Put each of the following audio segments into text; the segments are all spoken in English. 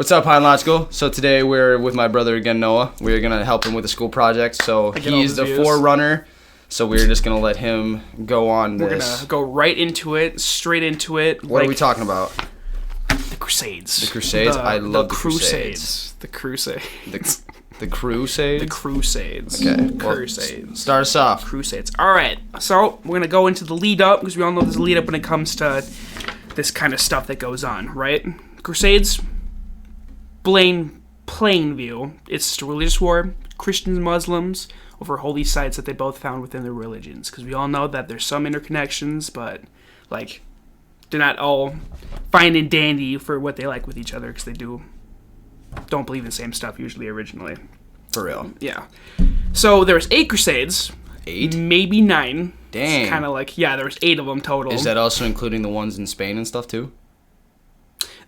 What's up, Logical? So today we're with my brother again, Noah. We're going to help him with a school project. So he's the forerunner. So we're just going to let him go on this. We're going to go right into it, straight into it. What are we talking about? The Crusades. The Crusades? I love the Crusades. The Crusades. The Crusades? The Crusades. Okay. Crusades. Well, start us off. Crusades. All right. So we're going to go into the lead up, because we all know there's a lead up when it comes to this kind of stuff that goes on, right? Crusades, plain view. It's just a religious war, Christians and Muslims, over holy sites that they both found within their religions. Because we all know that there's some interconnections, but, like, they're not all fine and dandy for what they like with each other, because they don't believe in the same stuff usually originally. For real. Yeah. So there was 8 Crusades. 8? Maybe 9. Dang. It's kind of like, yeah, there was 8 of them total. Is that also including the ones in Spain and stuff too?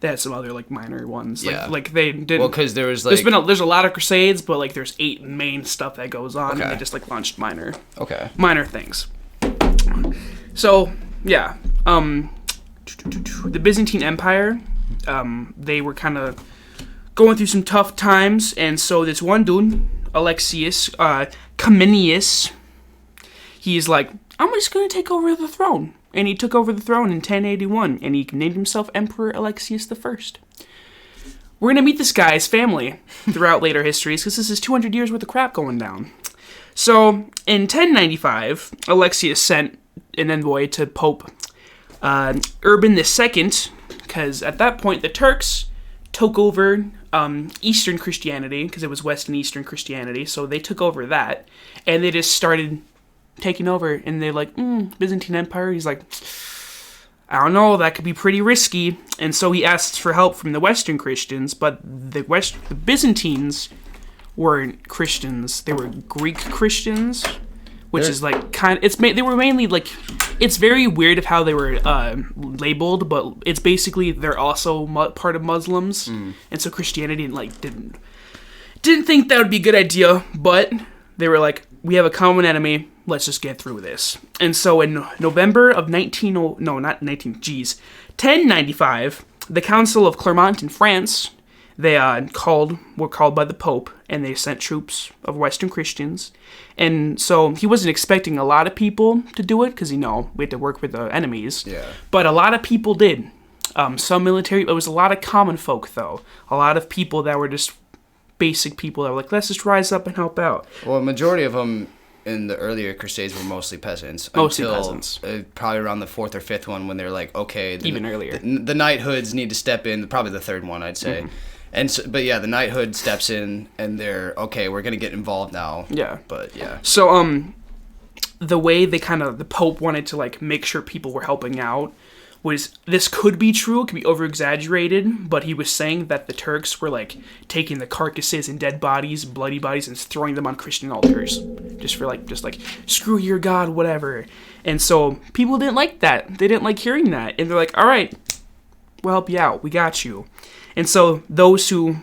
They had some other, like, minor ones. Yeah. Like they didn't... Well, because there was, like... There's a lot of Crusades, but, like, there's 8 main stuff that goes on, and they just, like, launched minor things. So, yeah. The Byzantine Empire, they were kind of going through some tough times, and so this one dude, Alexius Comnenus, he's like, I'm just going to take over the throne. And he took over the throne in 1081, and he named himself Emperor Alexius I. We're going to meet this guy's family throughout later histories, because this is 200 years worth of crap going down. So, in 1095, Alexius sent an envoy to Pope Urban II, because at that point the Turks took over Eastern Christianity, because it was West and Eastern Christianity, so they took over that, and they just started taking over, and they're like, Byzantine Empire. He's like, I don't know, that could be pretty risky. And so he asked for help from the Western Christians, but the Byzantines weren't Christians. They were Greek Christians, which is like they were mainly like, it's very weird of how they were labeled, but it's basically they're also part of Muslims, and so Christianity didn't think that would be a good idea, but they were like, we have a common enemy. Let's just get through this. And so in November of 1095, the Council of Clermont in France, they were called by the Pope, and they sent troops of Western Christians. And so he wasn't expecting a lot of people to do it, because, we had to work with the enemies. Yeah. But a lot of people did. Some military, it was a lot of common folk, though. A lot of people that were just basic people that were like, let's just rise up and help out. Well, a majority of them in the earlier Crusades were mostly peasants. Until probably around the 4th or 5th one, when they're like, okay, even earlier, the knighthoods need to step in. Probably the 3rd one, I'd say. And so, but yeah, the knighthood steps in, and they're okay. We're gonna get involved now. Yeah. But yeah. So the way the Pope wanted to make sure people were helping out was, this could be true, it could be over-exaggerated, but he was saying that the Turks were, taking the carcasses and dead bodies, bloody bodies, and throwing them on Christian altars. Just screw your God, whatever. And so, people didn't like that. They didn't like hearing that. And they're like, alright, we'll help you out, we got you. And so, those who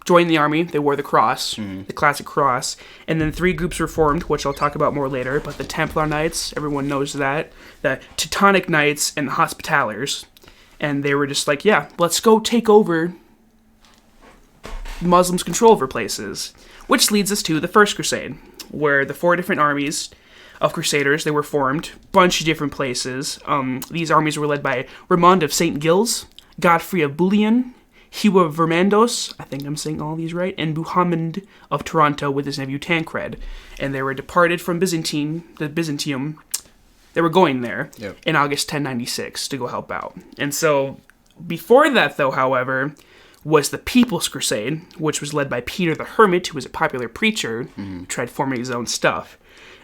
joined the army, they wore the cross, the classic cross, and then 3 groups were formed, which I'll talk about more later, but the Templar Knights, everyone knows that, the Teutonic Knights, and the Hospitallers, and they were just like, yeah, let's go take over Muslims' control over places, which leads us to the First Crusade, where the 4 different armies of Crusaders, they were formed, bunch of different places. These armies were led by Raymond of St. Gilles, Godfrey of Bouillon, Hugh of Vermandois, I think I'm saying all these right, and Muhammad of Toronto with his nephew Tancred. And they were departed from Byzantium. They were going there in August 1096 to go help out. And so, before that, though, however, was the People's Crusade, which was led by Peter the Hermit, who was a popular preacher, who tried forming his own stuff.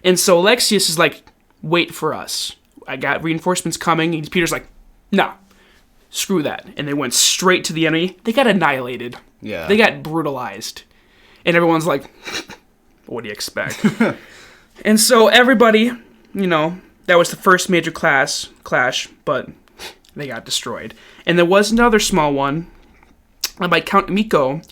And so Alexius is like, wait for us. I got reinforcements coming. And Peter's like, no. Screw that. And they went straight to the enemy. They got annihilated. Yeah. They got brutalized. And everyone's like, what do you expect? And so everybody, that was the first major clash, but they got destroyed. And there was another small one by Count Miko.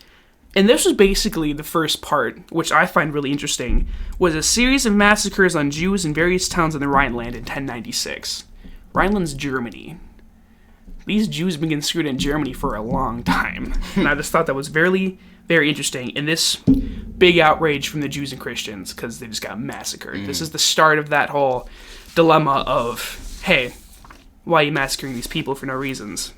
And this was basically the first part, which I find really interesting, was a series of massacres on Jews in various towns in the Rhineland in 1096. Rhineland's Germany. these Jews have been getting screwed in Germany for a long time. And I just thought that was very, very interesting. And this big outrage from the Jews and Christians, because they just got massacred. This is the start of that whole dilemma of, hey, why are you massacring these people for no reasons?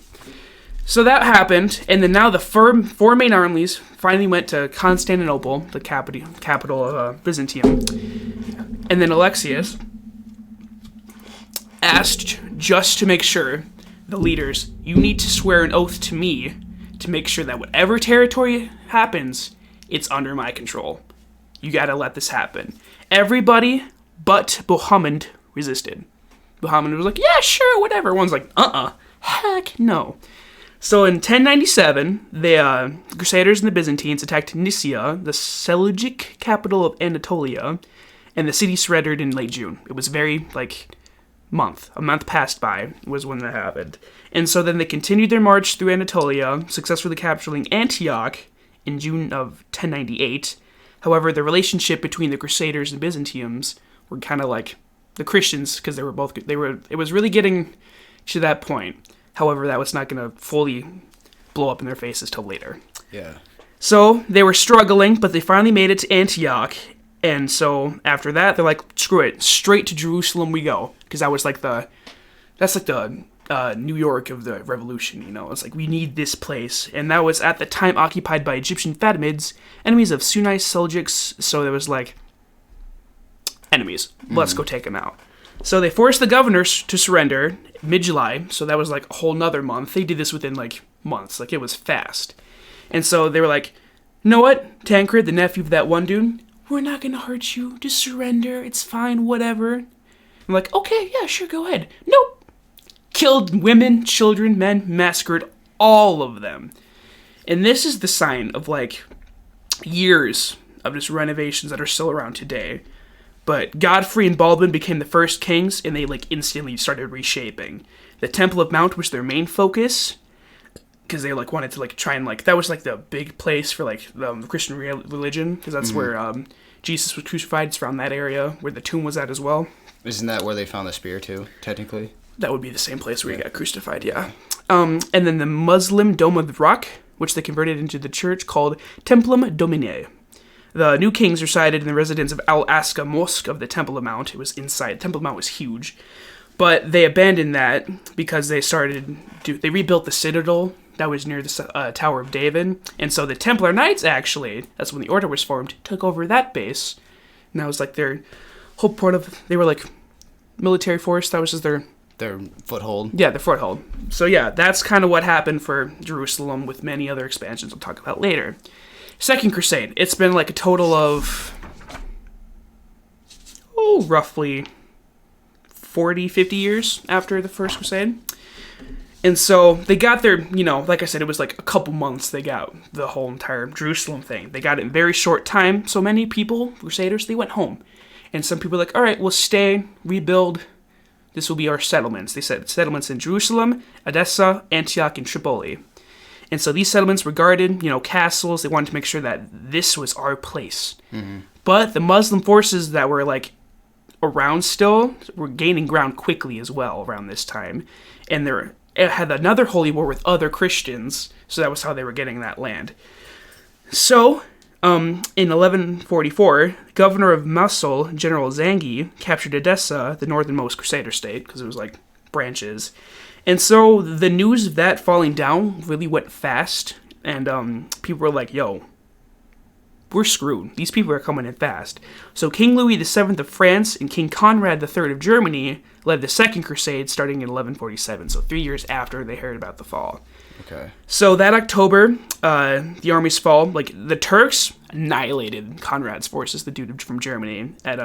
So that happened, and then now the four main armies finally went to Constantinople, the capital of Byzantium. And then Alexius asked, just to make sure, the leaders, you need to swear an oath to me to make sure that whatever territory happens, it's under my control. You gotta let this happen. Everybody but Bohemond resisted. Bohemond was like, yeah, sure, whatever. Everyone's like, heck no. So in 1097, the Crusaders and the Byzantines attacked Nicaea, the Seleucid capital of Anatolia, and the city surrendered in late June. It was very, a month passed by was when that happened. And so then they continued their march through Anatolia, successfully capturing Antioch in June of 1098. However, the relationship between the Crusaders and Byzantines were kind of like the Christians, because it was really getting to that point. However, that was not going to fully blow up in their faces till later. Yeah. So they were struggling, but they finally made it to Antioch. And so after that, they're like, screw it, straight to Jerusalem we go. Because that was the New York of the revolution, It's like, we need this place. And that was at the time occupied by Egyptian Fatimids, enemies of Sunni Seljuks. So there was enemies. Let's go take them out. So they forced the governors to surrender mid-July, so that was a whole nother month. They did this within months, it was fast. And so they were like, you know what, Tancred, the nephew of that one dude, we're not going to hurt you, just surrender, it's fine, whatever. I'm like, okay, yeah, sure, go ahead. Nope. Killed women, children, men, massacred all of them. And this is the sign of years of just renovations that are still around today. But Godfrey and Baldwin became the first kings, and they instantly started reshaping. The Temple of Mount was their main focus, because they wanted to try and that was the big place for the Christian religion, because that's where Jesus was crucified. It's around that area where the tomb was at as well. Isn't that where they found the spear too, technically? That would be the same place where he got crucified, yeah. And then the Muslim Dome of the Rock, which they converted into the church called Templum Domini. The new kings resided in the residence of Al-Aqsa Mosque of the Temple of Mount. It was inside. Temple of Mount was huge. But they abandoned that because they rebuilt the citadel that was near the Tower of David. And so the Templar Knights, actually, that's when the order was formed, took over that base. And that was their whole part of, they were military force. That was just their foothold. Yeah, their foothold. So yeah, that's kind of what happened for Jerusalem, with many other expansions we'll talk about later. Second Crusade. It's been a total of, roughly 40, 50 years after the First Crusade. And so they got their, like I said, it was a couple months they got the whole entire Jerusalem thing. They got it in very short time. So many people, Crusaders, they went home. And some people were like, all right, we'll stay, rebuild. This will be our settlements. They said settlements in Jerusalem, Edessa, Antioch, and Tripoli. And so these settlements were guarded, castles. They wanted to make sure that this was our place. Mm-hmm. But the Muslim forces that were, around still were gaining ground quickly as well around this time. And it had another holy war with other Christians, so that was how they were getting that land. So, in 1144, governor of Mosul, General Zangi, captured Edessa, the northernmost Crusader state, because it was, branches. And so the news of that falling down really went fast, and people were like, yo, we're screwed. These people are coming in fast. So King Louis VII of France and King Conrad III of Germany led the Second Crusade starting in 1147, so 3 years after they heard about the fall. Okay. So that October, the armies fall. The Turks annihilated Conrad's forces, the dude from Germany, at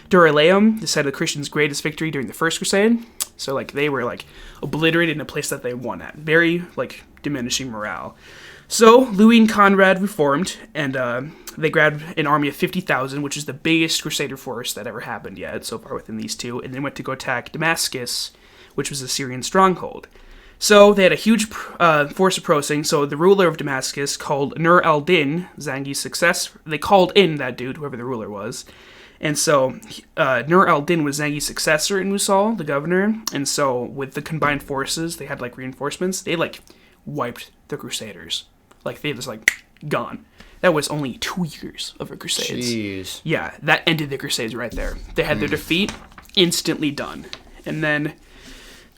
Dorylaeum, the site of the Christians' greatest victory during the First Crusade. So, they were, obliterated in a place that they won at. Very, diminishing morale. So, Louis and Conrad reformed, and they grabbed an army of 50,000, which is the biggest Crusader force that ever happened yet, so far within these two, and they went to go attack Damascus, which was a Syrian stronghold. So, they had a huge force approaching, so the ruler of Damascus, called Nur al-Din, Zangi's successor, they called in that dude, whoever the ruler was, And so Nur al-Din was Zengi's successor in Mosul, the governor. And so with the combined forces, they had like reinforcements. They like wiped the Crusaders. Like they was like gone. That was only 2 years of the Crusades. Jeez. Yeah, that ended the Crusades right there. They had their defeat, instantly done. And then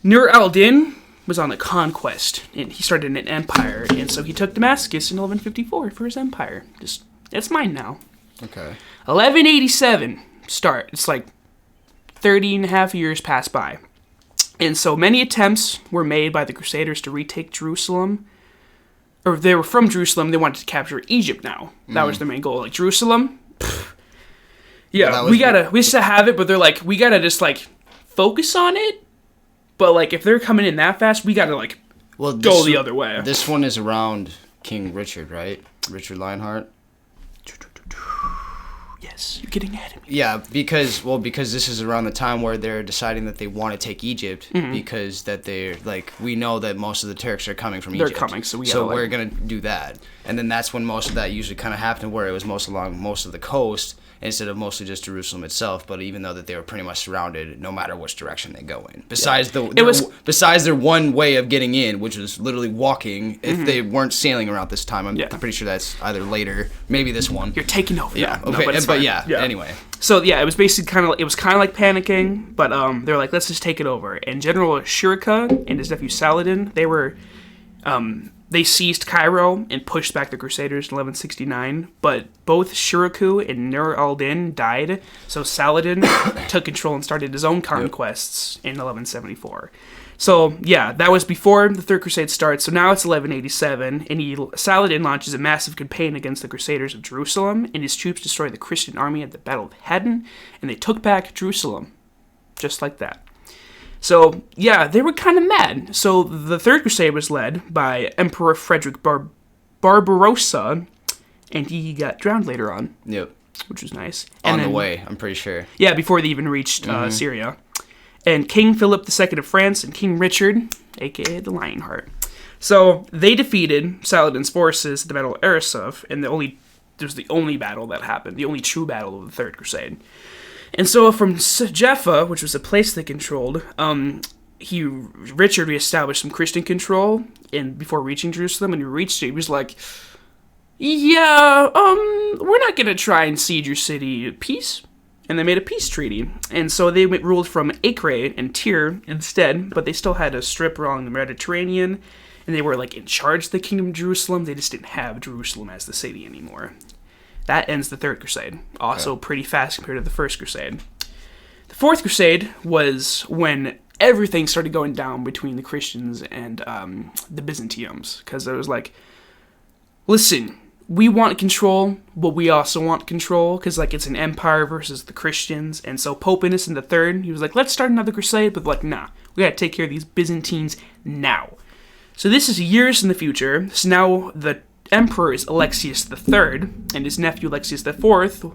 Nur al-Din was on the conquest, and he started an empire. And so he took Damascus in 1154 for his empire. Just, it's mine now. Okay. 1187 start. It's like 30 and a half years pass by. And so many attempts were made by the Crusaders to retake Jerusalem. Or they were from Jerusalem, they wanted to capture Egypt now. That was their main goal. Like, Jerusalem, yeah, well, we used to have it, but they're like, we gotta just, like, focus on it. But, like, if they're coming in that fast, we gotta, like, go the other way. This one is around King Richard, right? Richard Lionheart? Yes, you're getting ahead of me. Yeah, because this is around the time where they're deciding that they want to take Egypt, because that they're, like, we know that most of the Turks are coming from Egypt. They're coming, so we're going to do that. And then that's when most of that usually kind of happened, where it was most along most of the coast, instead of mostly just Jerusalem itself. But even though that they were pretty much surrounded, no matter which direction they go in, besides besides their one way of getting in, which was literally walking. If they weren't sailing around this time, I'm pretty sure that's either later, maybe this one. You're taking over. Yeah. Okay. No, but yeah. Anyway. So yeah, it was basically kind of like panicking, but they're like, let's just take it over. And General Shirkuh and his nephew Saladin, they seized Cairo and pushed back the Crusaders in 1169, but both Shirkuh and Nur al-Din died, so Saladin took control and started his own conquests in 1174. So, yeah, that was before the Third Crusade starts, so now it's 1187, and Saladin launches a massive campaign against the Crusaders of Jerusalem, and his troops destroyed the Christian army at the Battle of Haddon, and they took back Jerusalem, just like that. So, yeah, they were kind of mad. So, the Third Crusade was led by Emperor Frederick Barbarossa, and he got drowned later on. Yep. Which was nice. On the way, I'm pretty sure. Yeah, before they even reached Syria. And King Philip II of France and King Richard, a.k.a. the Lionheart. So, they defeated Saladin's forces at the Battle of Arisuf, and it was the only battle that happened, the only true battle of the Third Crusade. And so from Jaffa, which was a place they controlled, Richard reestablished some Christian control before reaching Jerusalem. And he reached it, he was like, yeah, we're not going to try and siege your city. Peace? And they made a peace treaty. And so they ruled from Acre and Tyre instead, but they still had a strip along the Mediterranean, and they were like in charge of the Kingdom of Jerusalem. They just didn't have Jerusalem as the city anymore. That ends the Third Crusade. Also pretty fast compared to the First Crusade. The Fourth Crusade was when everything started going down between the Christians and the Byzantiums. Because it was like, listen, we want control, but we also want control. Because like it's an empire versus the Christians. And so Pope Innocent III, he was like, let's start another crusade. But like, nah, we got to take care of these Byzantines now. So this is years in the future. So now the Emperor is Alexius III, and his nephew Alexius IV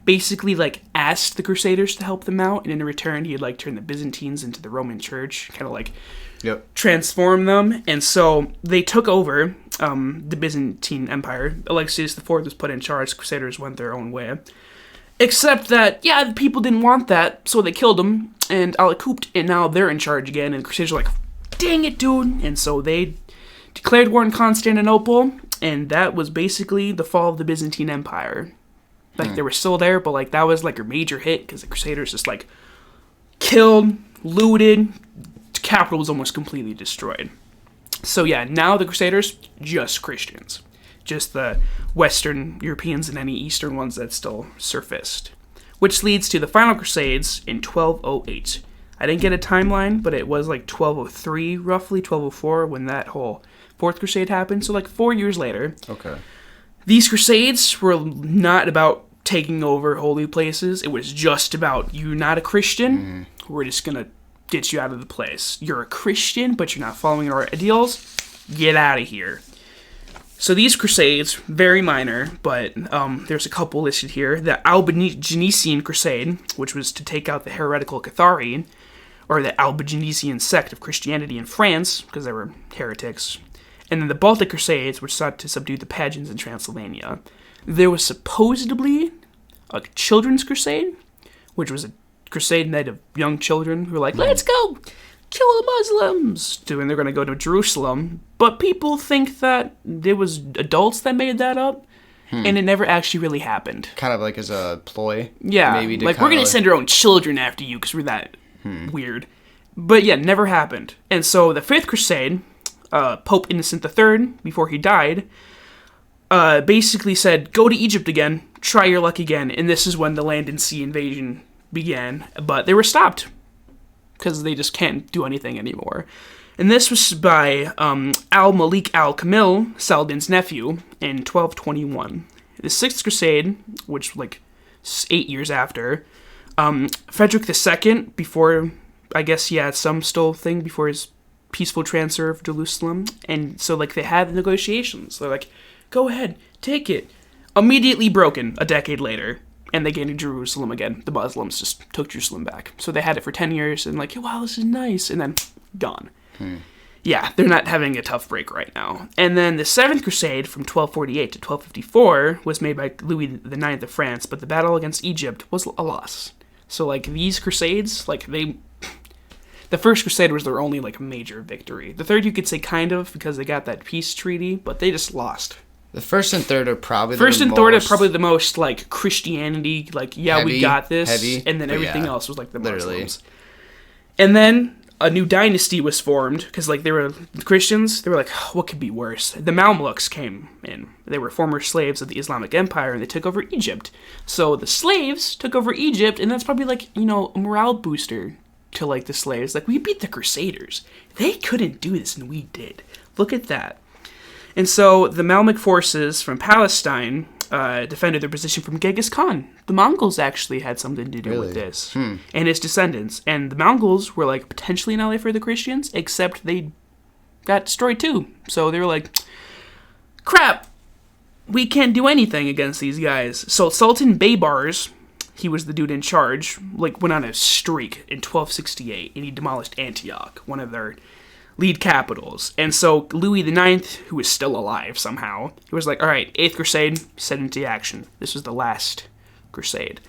basically like asked the Crusaders to help them out, and in return he would like turn the Byzantines into the Roman Church, kind of like transform them. And so they took over the Byzantine Empire. Alexius IV was put in charge. The Crusaders went their own way, except that the people didn't want that, so they killed him and Alacouped, and now they're in charge again. And the Crusaders are like, dang it, dude! And so they declared war in Constantinople. And that was basically the fall of the Byzantine Empire. Like, they were still there, but, like, that was, like, a major hit, because the Crusaders just, like, killed, looted, the capital was almost completely destroyed. So, yeah, now the Crusaders, just Christians. Just the Western Europeans and any Eastern ones that still surfaced. Which leads to the Final Crusades in 1208. I didn't get a timeline, but it was, like, 1203, roughly, 1204, when that whole Fourth Crusade happened, so like 4 years later. Okay. These crusades were not about taking over holy places. It was just about, you're not a Christian, we're just going to get you out of the place. You're a Christian, but you're not following our ideals. Get out of here. So these crusades, very minor, but there's a couple listed here. The Albigensian Crusade, which was to take out the heretical Cathari, or the Albigensian sect of Christianity in France, because they were heretics. And then the Baltic Crusades were sought to subdue the Pagans in Transylvania. There was supposedly a children's crusade, which was a crusade made of young children who were like, let's go kill the Muslims. And they're going to go to Jerusalem. But people think that it was adults that made that up. And it never actually really happened. Kind of like as a ploy? Yeah. Maybe like, we're going to send our own children after you because we're that weird. But yeah, never happened. And so the Fifth Crusade, Pope Innocent III, before he died, basically said, go to Egypt again, try your luck again. And this is when the land and sea invasion began. But they were stopped because they just can't do anything anymore. And this was by Al-Malik al-Kamil, Saladin's nephew, in 1221. The Sixth Crusade, which like 8 years after, Frederick II, before, I guess he had some still thing before his peaceful transfer of Jerusalem. And so like they had negotiations. They're like, go ahead, take it. Immediately broken a decade later. And they gained Jerusalem again. The Muslims just took Jerusalem back. So they had it for 10 years and like, wow, this is nice. And then gone. Yeah, they're not having a tough break right now. And then the Seventh Crusade from 1248 to 1254 was made by Louis IX of France, but the battle against Egypt was a loss. So, like, these crusades, like, the First Crusade was their only, like, major victory. The third you could say kind of, because they got that peace treaty, but they just lost. The first and third are probably the most, like, Christianity, like, yeah, heavy, we got this, heavy, and then everything else was, like, the Muslims. Literally. And then a new dynasty was formed, because, like, they were Christians. They were like, oh, what could be worse? The Mamluks came in. They were former slaves of the Islamic Empire, and they took over Egypt. So the slaves took over Egypt, and that's probably, like, you know, a morale booster to, like, the slaves. Like, we beat the Crusaders. They couldn't do this, and we did. Look at that. And so the Mamluk forces from Palestine defended their position from Genghis Khan. The Mongols actually had something to do with this. And his descendants. And the Mongols were like potentially an ally for the Christians, except they got destroyed too. So they were like, crap, we can't do anything against these guys. So Sultan Baybars, he was the dude in charge, like went on a streak in 1268 and he demolished Antioch, one of their lead capitals. And so Louis IX, who was still alive somehow, he was like, all right, Eighth Crusade, set into action. This was the last crusade.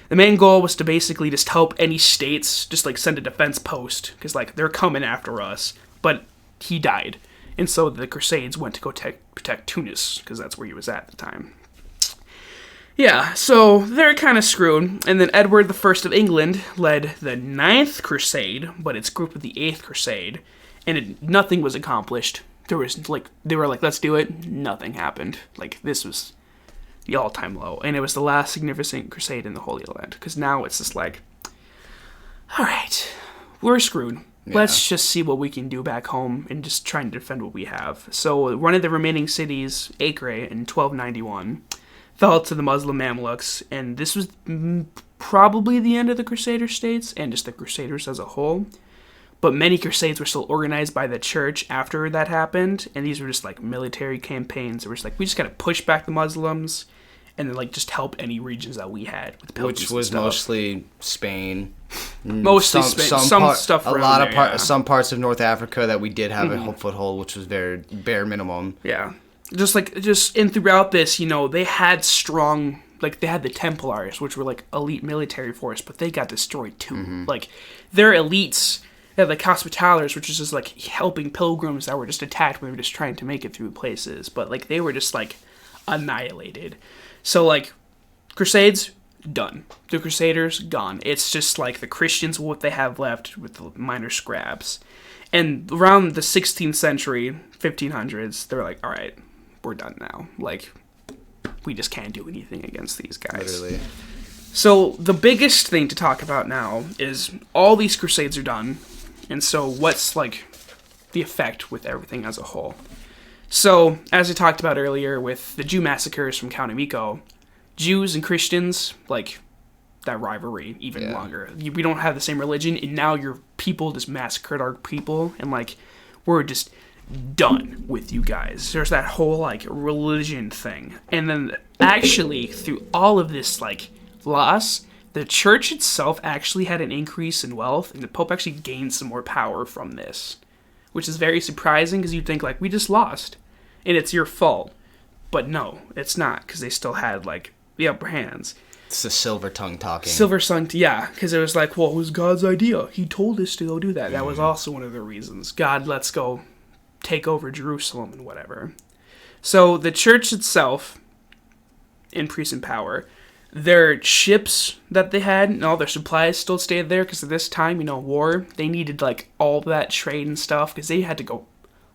The main goal was to basically just help any states just like send a defense post, because like they're coming after us. But he died. And so the Crusades went to go protect Tunis, because that's where he was at the time. Yeah, so they're kind of screwed. And then Edward I of England led the Ninth Crusade, but it's grouped with the Eighth Crusade. And nothing was accomplished. They were like, let's do it. Nothing happened. Like, this was the all-time low. And it was the last significant crusade in the Holy Land. Because now it's just like, all right, we're screwed. Yeah. Let's just see what we can do back home and just try and defend what we have. So one of the remaining cities, Acre, in 1291, fell to the Muslim Mamluks. And this was probably the end of the Crusader states and just the Crusaders as a whole. But many crusades were still organized by the church after that happened, and these were just like military campaigns. It was like, we just gotta push back the Muslims, and then like just help any regions that we had, with which was mostly Spain, mostly Spain. Some parts of North Africa that we did have a foothold, which was very bare minimum. Yeah, and throughout this, you know, they had strong. Like, they had the Templars, which were like elite military force, but they got destroyed too. Like, their elites. They had, like, Hospitallers, which is just, like, helping pilgrims that were just attacked when they were just trying to make it through places. But, like, they were just, like, annihilated. So, like, Crusades, done. The Crusaders, gone. It's just, like, the Christians, what they have left with the minor scraps. And around the 16th century, 1500s, they were like, all right, we're done now. Like, we just can't do anything against these guys. Literally. So, the biggest thing to talk about now is all these Crusades are done. And so what's, like, the effect with everything as a whole? So, as I talked about earlier with the Jew massacres from Count Amico, Jews and Christians, like, that rivalry even longer. We don't have the same religion, and now your people just massacred our people, and, like, we're just done with you guys. There's that whole, like, religion thing. And then, actually, through all of this, like, loss, the church itself actually had an increase in wealth, and the Pope actually gained some more power from this, which is very surprising, because you'd think, like, we just lost, and it's your fault. But no, it's not, because they still had, like, the upper hands. It's the silver tongue talking. Silver tongue, yeah, because it was like, well, it was God's idea. He told us to go do that. That was also one of the reasons. God, let's go take over Jerusalem and whatever. So the church itself, increase in power. Their ships that they had and all their supplies still stayed there because at this time, war, they needed like all that trade and stuff because they had to go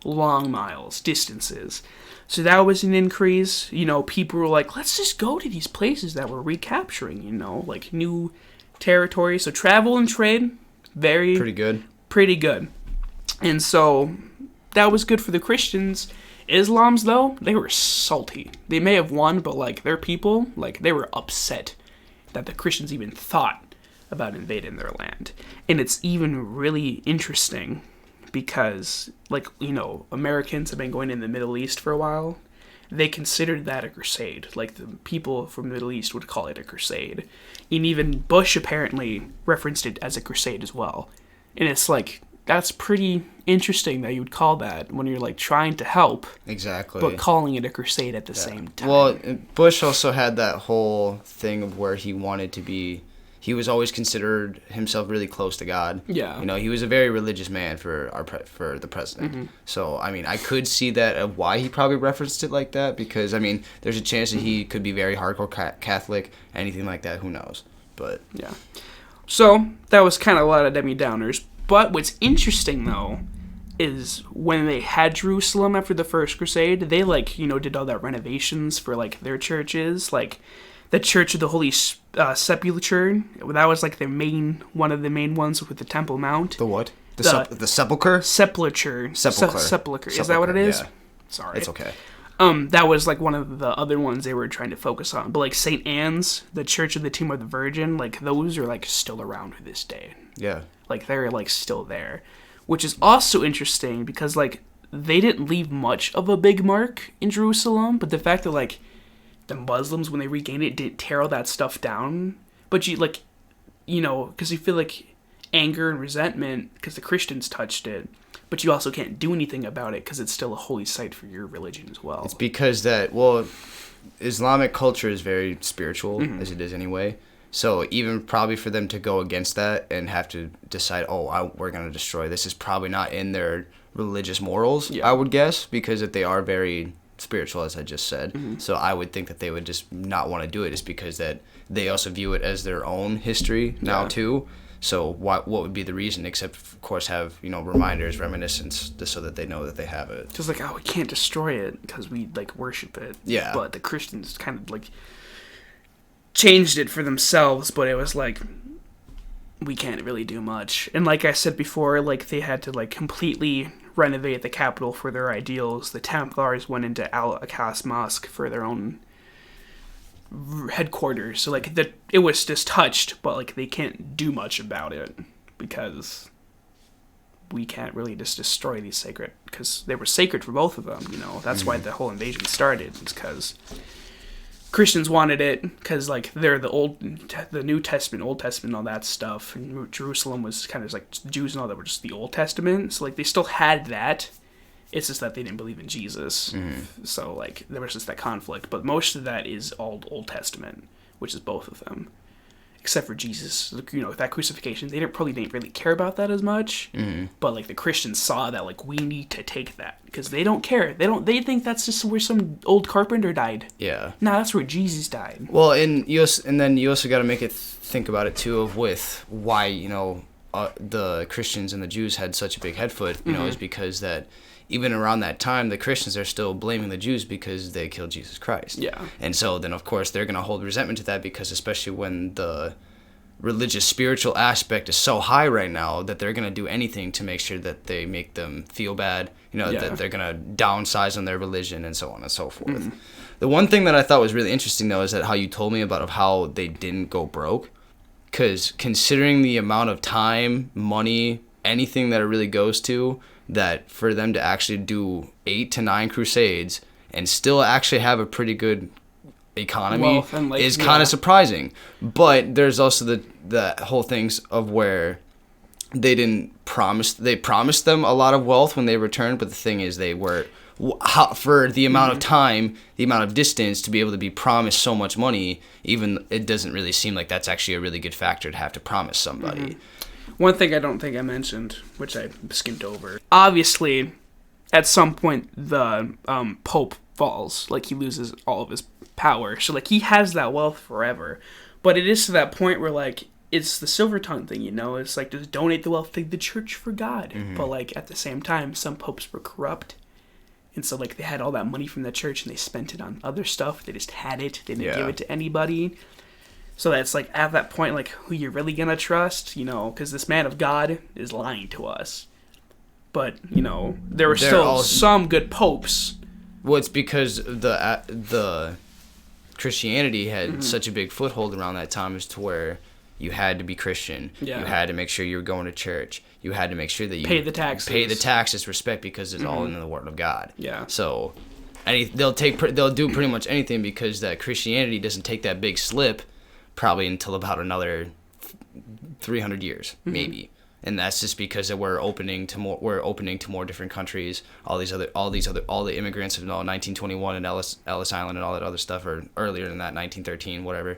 long miles, distances. So that was an increase. People were like, let's just go to these places that we're recapturing, like new territory. So travel and trade, pretty good. And so that was good for the Christians. Islam's, though, they were salty. They may have won, but, like, their people, like, they were upset that the Christians even thought about invading their land. And it's even really interesting because, like, Americans have been going in the Middle East for a while. They considered that a crusade. Like, the people from the Middle East would call it a crusade. And even Bush apparently referenced it as a crusade as well. And it's like, that's pretty interesting that you would call that when you're like trying to help. Exactly. But calling it a crusade at the same time. Well, Bush also had that whole thing of where he wanted to be. He was always considered himself really close to God. Yeah. He was a very religious man for the president. Mm-hmm. So, I mean, I could see that of why he probably referenced it like that because, I mean, there's a chance that he could be very hardcore Catholic, anything like that, who knows. But yeah. So, that was kind of a lot of Debbie Downers. But what's interesting, though, is when they had Jerusalem after the First Crusade, they, did all that renovations for, their churches. Like, the Church of the Holy Sepulchre, that was, one of the main ones with the Temple Mount. The what? The sepulchre? Sepulchre. Sepulchre. Is that what it is? Yeah. Sorry. It's okay. That was, one of the other ones they were trying to focus on. But, St. Anne's, the Church of the Tomb of the Virgin, those are, still around to this day. Yeah. They're, still there. Which is also interesting because, they didn't leave much of a big mark in Jerusalem. But the fact that, the Muslims, when they regained it, didn't tear all that stuff down. But you, because you feel, anger and resentment because the Christians touched it. But you also can't do anything about it because it's still a holy site for your religion as well. It's because Islamic culture is very spiritual, as it is anyway. So even probably for them to go against that and have to decide, we're going to destroy this is probably not in their religious morals, I would guess, because if they are very spiritual, as I just said. Mm-hmm. So I would think that they would just not want to do it just because that they also view it as their own history now too. So what would be the reason except, of course, have, reminders, reminiscence, just so that they know that they have it. Just we can't destroy it because we, worship it. Yeah. But the Christians kind of, changed it for themselves, but it was we can't really do much. And like I said before, they had to completely renovate the capital for their ideals. The Templars went into Al-Aqsa Mosque for their own headquarters. So it was just touched, but they can't do much about it because we can't really just destroy these sacred, because they were sacred for both of them. That's why the whole invasion started. It's because Christians wanted it because they're the New Testament, Old Testament, all that stuff, and Jerusalem was kind of the Jews and all that were just the Old Testament. So they still had that. It's just that they didn't believe in Jesus. Mm-hmm. So there was just that conflict. But most of that is all Old Testament, which is both of them, except for Jesus. That crucifixion, they didn't really care about that as much. Mm-hmm. But the Christians saw that we need to take that because they don't care. They think that's just where some old carpenter died. Yeah. No, that's where Jesus died. Well, and then you also got to make it think about it too of with why the Christians and the Jews had such a big head foot. Is because that even around that time, the Christians are still blaming the Jews because they killed Jesus Christ. Yeah. And so then, of course, they're going to hold resentment to that because especially when the religious, spiritual aspect is so high right now that they're going to do anything to make sure that they make them feel bad, that they're going to downsize on their religion and so on and so forth. Mm-hmm. The one thing that I thought was really interesting, though, is that how you told me about how they didn't go broke. Because considering the amount of time, money, anything that it really goes to, that for them to actually do 8 to 9 crusades and still actually have a pretty good economy is kind of surprising. But there's also the whole things of where they promised them a lot of wealth when they returned, but the thing is they were for the amount of time, the amount of distance to be able to be promised so much money, even it doesn't really seem like that's actually a really good factor to have to promise somebody. One thing I don't think I mentioned, which I skimmed over, obviously at some point the Pope falls, like he loses all of his power, so like he has that wealth forever, but it is to that point where like it's the silver tongue thing, it's like just donate the wealth to the church for God, but like at the same time some popes were corrupt, and so like they had all that money from the church and they spent it on other stuff. They just had it, they didn't give it to anybody. So that's like at that point, like who you're really gonna trust, because this man of God is lying to us. But there were still some good popes. Well, it's because the Christianity had such a big foothold around that time, as to where you had to be Christian. Yeah. You had to make sure you were going to church. You had to make sure that you pay the taxes, respect, because it's all in the Word of God. Yeah. So, they'll do pretty much anything, because that Christianity doesn't take that big slip probably until about another 300 years, maybe. And that's just because we're opening to more different countries. All the immigrants of 1921 and Ellis Island and all that other stuff, or earlier than that, 1913, whatever.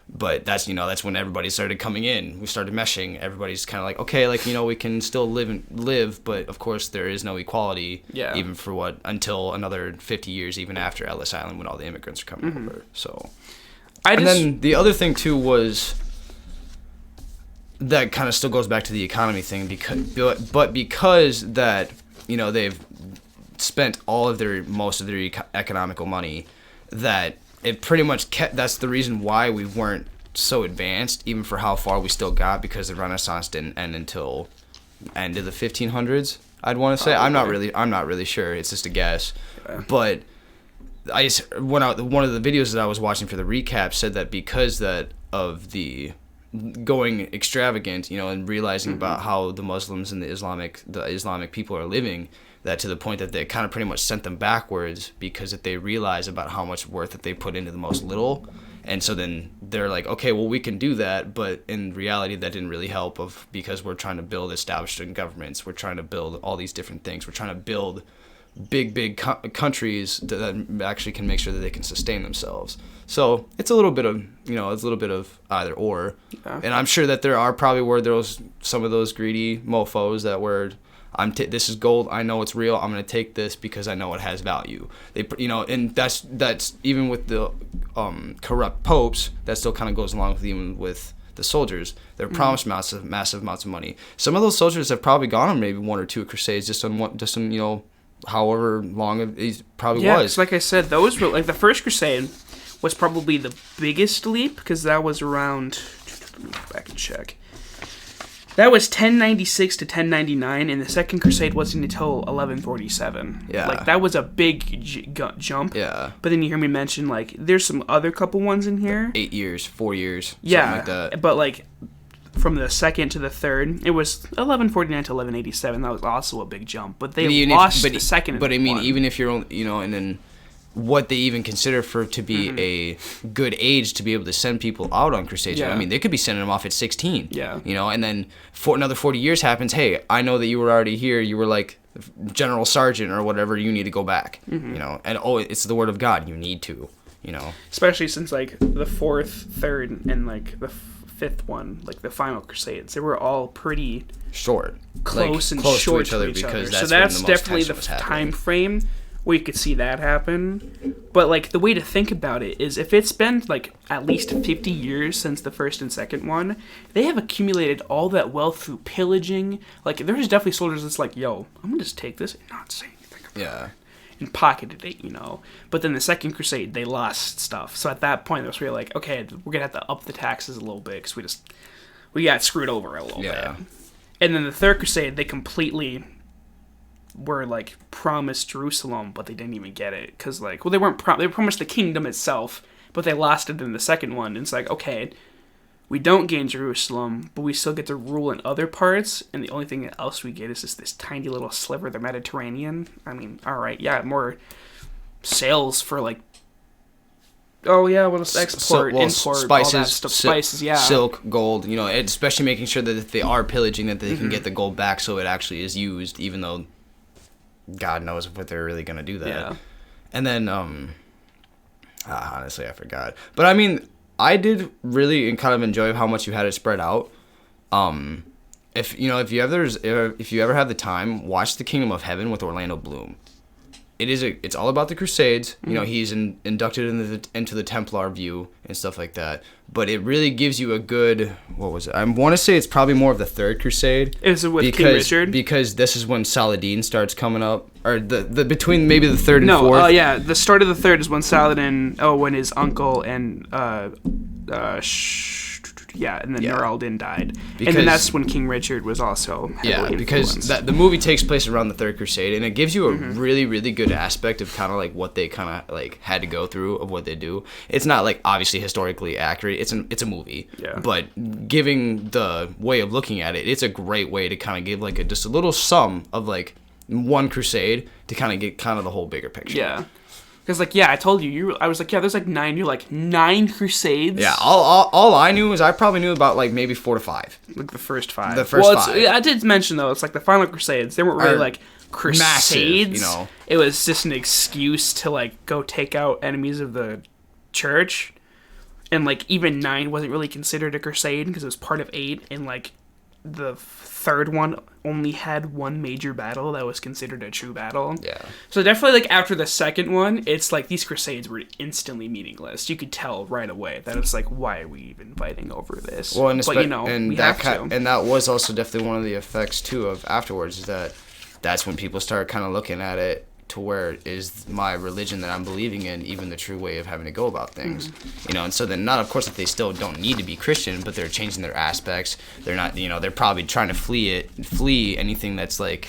But that's when everybody started coming in. We started meshing. Everybody's kind of like, okay, like we can still live, but of course there is no equality. Yeah. Even for until another 50 years, even after Ellis Island, when all the immigrants are coming over. So, then the other thing too was, that kind of still goes back to the economy thing, because that they've spent most of their economical money, that it pretty much that's the reason why we weren't so advanced, even for how far we still got, because the Renaissance didn't end until end of the 1500s, I'd want to say. I'm not really sure, it's just a guess. But I just one of the videos that I was watching for the recap said that because of the going extravagant, and realizing about how the Muslims and the Islamic people are living, that to the point that they kind of pretty much sent them backwards, because that they realize about how much work that they put into the most little. And so then they're like, okay, well, we can do that, but in reality that didn't really help, because we're trying to build established governments, we're trying to build all these different things, we're trying to build big countries that actually can make sure that they can sustain themselves. So it's a little bit of either or. Yeah. And I'm sure that there was some of those greedy mofos that were, this is gold, I know it's real, I'm going to take this because I know it has value. And that's even with the corrupt popes, that still kind of goes along with the soldiers. They're promised massive amounts of money. Some of those soldiers have probably gone on maybe one or two crusades, just on however long it probably was. Yeah, like I said, those were like the First Crusade was probably the biggest leap, because that was around, let me go back and check. That was 1096 to 1099, and the Second Crusade wasn't until 1147. Yeah. Like, that was a big jump. Yeah. But then you hear me mention, like, there's some other couple ones in here. 8 years, 4 years, something like that. But, like, from the second to the third, it was 1149 to 1187. That was also a big jump. But they lost the second. But I mean, even if you're only, and then what they even consider to be a good age to be able to send people out on crusades. Yeah. I mean, they could be sending them off at 16. Yeah. And then another 40 years happens. Hey, I know that you were already here. You were like general sergeant or whatever. You need to go back. And it's the word of God. You need to. Especially since like the fourth, third, and like the fifth one, like the Final Crusades, they were all pretty short, close to each other. Because so that's definitely the time frame where you could see that happen. But like the way to think about it is, if it's been like at least 50 years since the first and second one, they have accumulated all that wealth through pillaging. Like there's definitely soldiers that's like, yo, I'm gonna just take this and not say anything about it. And pocketed it, But then the Second Crusade, they lost stuff. So at that point, that's where you're like, okay, we're gonna have to up the taxes a little bit, because we got screwed over a little bit. And then the Third Crusade, they completely were like promised Jerusalem, but they didn't even get it, because like, well, they weren't they were promised the kingdom itself, but they lost it in the second one. And it's like, okay, we don't gain Jerusalem, but we still get to rule in other parts, and the only thing else we get is just this tiny little sliver of the Mediterranean. I mean, all right, yeah, more sails for like Oh yeah, what else? Export, import, spices, all that stuff. Spices, yeah. Silk, gold. You know, especially making sure that if they are pillaging, that they can get the gold back, so it actually is used, even though God knows if they're really gonna do that. Yeah. And then, honestly, I forgot. But I mean, I did really kind of enjoy how much you had it spread out. If you ever have the time, watch The Kingdom of Heaven with Orlando Bloom. It's all about the Crusades. You know, he's inducted into the Templar view and stuff like that. But it really gives you a good, what was it? I want to say it's probably more of the Third Crusade. Is it with King Richard? Because this is when Saladin starts coming up, or the between maybe the third and fourth. No, yeah, the start of the third is when Saladin, when his uncle and and then Nur al-Din died. And then that's when King Richard was also heavily influenced. Because the movie takes place around the Third Crusade, and it gives you a really, really good aspect of kind of like what they kind of like had to go through of what they do. It's not like obviously historically accurate. It's a movie. Yeah. But giving the way of looking at it, it's a great way to kind of give like just a little sum of like one crusade to kind of get kind of the whole bigger picture. Yeah. Because, like, yeah, I told you, I was like, yeah, there's like 9. You're like, 9 crusades? Yeah, all I knew is I probably knew about, like, maybe 4 to 5. Like, the first 5. The first 5. I did mention, though, it's like the Final Crusades. They weren't really, like, crusades. Massive, you know. It was just an excuse to, like, go take out enemies of the church. And, like, even 9 wasn't really considered a crusade because it was part of 8. And, like, the third one only had one major battle that was considered a true battle. Yeah. So definitely, like, after the second one, it's like these crusades were instantly meaningless. You could tell right away that it's like, why are we even fighting over this? Well, but that was also definitely one of the effects too of afterwards, is that's when people start kind of looking at it to where is my religion that I'm believing in even the true way of having to go about things, you know. And so then, not of course that they still don't need to be Christian, but they're changing their aspects. They're not, you know, they're probably trying to flee anything that's like,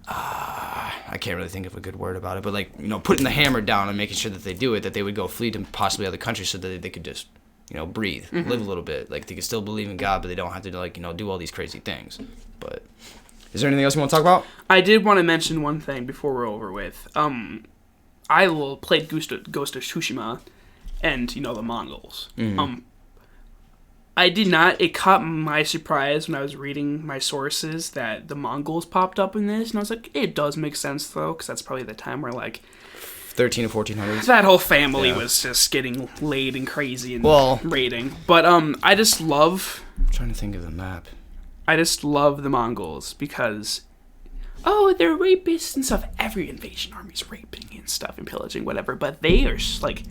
I can't really think of a good word about it, but like, you know, putting the hammer down and making sure that they do it, that they would go flee to possibly other countries so that they could just, you know, breathe, live a little bit. Like they could still believe in God, but they don't have to, like, you know, do all these crazy things. But is there anything else you want to talk about? I did want to mention one thing before we're over with. I played Ghost of Tsushima and, you know, the Mongols. I did not. It caught my surprise when I was reading my sources that the Mongols popped up in this. And I was like, it does make sense, though, because that's probably the time where, like, 13 or 1400s. That whole family was just getting laid and crazy and raiding. But I just love... I'm trying to think of the map. I just love the Mongols because, they're rapists and stuff. Every invasion army's raping and stuff and pillaging, whatever. But they are like,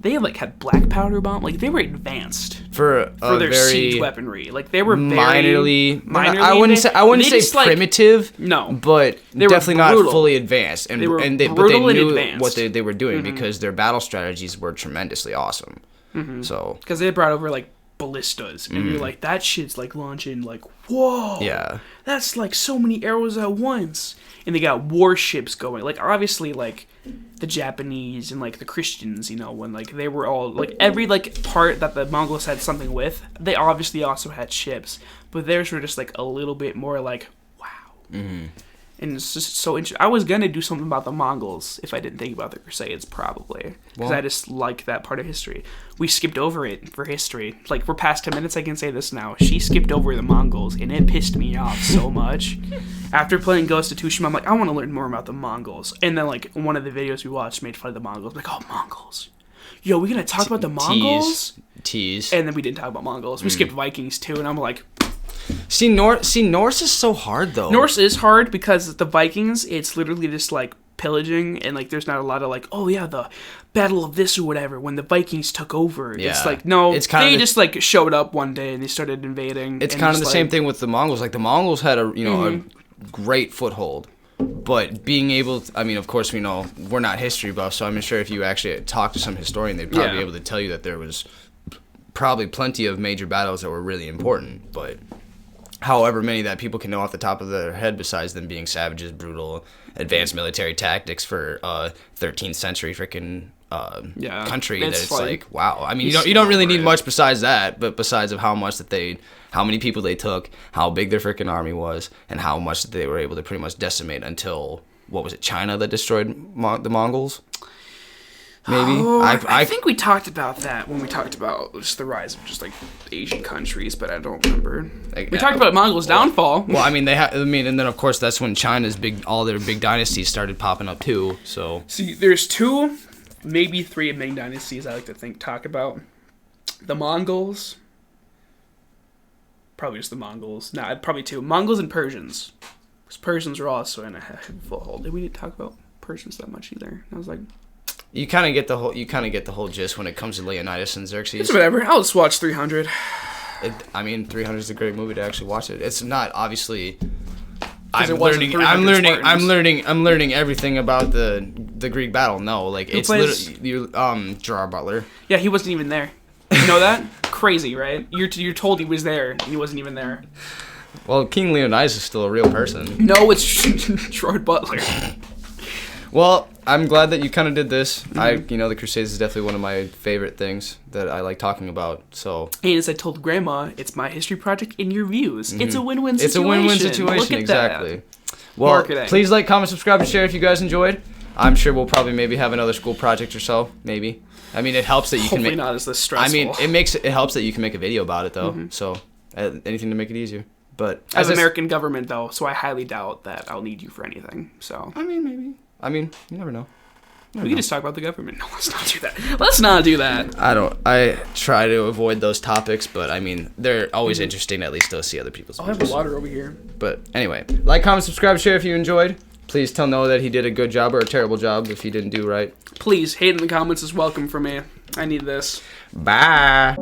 they had black powder bomb. Like they were advanced for their siege weaponry. Like they were minorly. I wouldn't say primitive. Like, no, but they definitely not fully advanced. And they were but they knew what they were doing because their battle strategies were tremendously awesome. So because they brought over like ballistas, and you're like, that shit's like launching like, whoa, yeah, that's like so many arrows at once. And they got warships going, like obviously like the Japanese and like the Christians, you know, when like they were all like every like part that the Mongols had something with, they obviously also had ships, but theirs were just like a little bit more like, wow. And it's just so interesting. I was going to do something about the Mongols if I didn't think about the Crusades, probably. Because I just like that part of history. We skipped over it for history. Like, we're past 10 minutes, I can say this now. She skipped over the Mongols, and it pissed me off so much. After playing Ghost of Tsushima, I'm like, I want to learn more about the Mongols. And then, like, one of the videos we watched made fun of the Mongols. I'm like, oh, Mongols. Yo, we going to talk about the Mongols? Tease. And then we didn't talk about Mongols. We skipped Vikings, too, and I'm like... See, Norse is so hard, though. Norse is hard because the Vikings, it's literally just, like, pillaging, and, like, there's not a lot of, like, oh, yeah, the Battle of this or whatever, when the Vikings took over. Yeah. It's like, no, they just, like, showed up one day and they started invading. It's kind of the same thing with the Mongols. Like, the Mongols had a great foothold, but being able to, I mean, of course, we know we're not history buffs, so I'm sure if you actually talk to some historian, they'd probably be able to tell you that there was probably plenty of major battles that were really important, but... however many that people can know off the top of their head besides them being savages, brutal, advanced military tactics for 13th century freaking country, that it's like, wow. I mean, you don't really need much besides that, but besides of how many people they took, how big their freaking army was, and how much they were able to pretty much decimate until, what was it, China that destroyed the Mongols? maybe. I think we talked about that when we talked about just the rise of just like Asian countries, but I don't remember. We talked about Mongols' downfall. Well, I mean and then of course that's when China's all their big dynasties started popping up too. So see, there's 2, maybe 3 main dynasties I like to talk about. The Mongols. Probably just the Mongols. Nah, probably 2. Mongols and Persians. Because Persians are also in a full hold. We didn't talk about Persians that much either. I was like, you kind of get the whole gist when it comes to Leonidas and Xerxes. It's whatever. I'll just watch 300. 300 is a great movie to actually watch it. It's not obviously. I'm learning everything about the Greek battle. No, like it's literally Gerard Butler. Yeah, he wasn't even there. You know that? Crazy, right? You're told he was there, and he wasn't even there. Well, King Leonidas is still a real person. No, it's Gerard Butler. Well, I'm glad that you kind of did this. Mm-hmm. The Crusades is definitely one of my favorite things that I like talking about. So, and as I told Grandma, it's my history project in your views. Mm-hmm. It's a win-win situation. It's a win-win situation. Look at exactly. That. Well, Marketing. Please like, comment, subscribe, and share if you guys enjoyed. I'm sure we'll probably maybe have another school project or so. Maybe. I mean, it helps that you can make. Hopefully not as this stressful. I mean, it helps that you can make a video about it though. Mm-hmm. So, anything to make it easier. But as American government though, so I highly doubt that I'll need you for anything. So I mean, maybe. I mean, you never know. We can just talk about the government. No, let's not do that. Let's not do that. I try to avoid those topics, but I mean, they're always interesting at least to see other people's views. I'll have the water over here. But anyway, like, comment, subscribe, share if you enjoyed. Please tell Noah that he did a good job or a terrible job if he didn't do right. Please, hate in the comments is welcome for me. I need this. Bye.